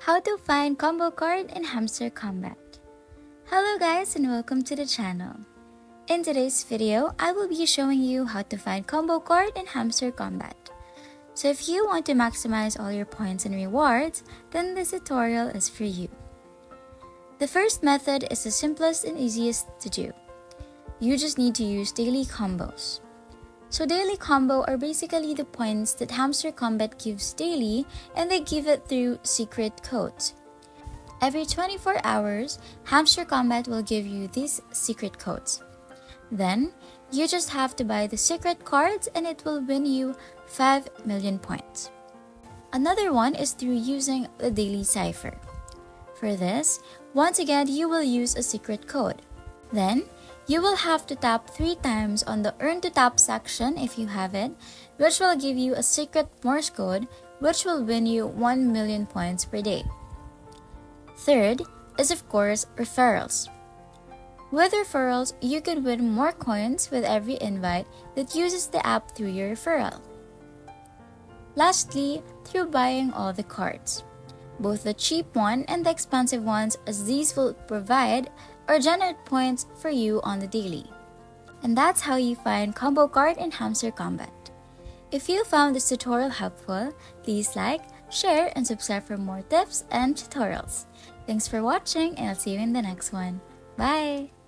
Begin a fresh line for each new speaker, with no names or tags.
How to find combo card in Hamster Combat. Hello guys and welcome to the channel. In today's video, I will be showing you how to find combo card in Hamster Combat. So if you want to maximize all your points and rewards, then this tutorial is for you. The first method is the simplest and easiest to do. You just need to use daily combos. So daily combo are basically the points that Hamster Combat gives daily, and they give it through secret codes. Every 24 hours, Hamster Combat will give you these secret codes. Then, you just have to buy the secret cards and it will win you 5 million points. Another one is through using the daily cipher. For this, once again, you will use a secret code. Then, you will have to tap 3 times on the Earn to Tap section if you have it, which will give you a secret Morse code which will win you 1 million points per day. Third is of course referrals. With referrals, you can win more coins with every invite that uses the app through your referral. Lastly, through buying all the cards, both the cheap one and the expensive ones, as these will provide or generate points for you on the daily. And that's how you find combo card in Hamster Combat. If you found this tutorial helpful, please like, share, and subscribe for more tips and tutorials. Thanks for watching, and I'll see you in the next one. Bye!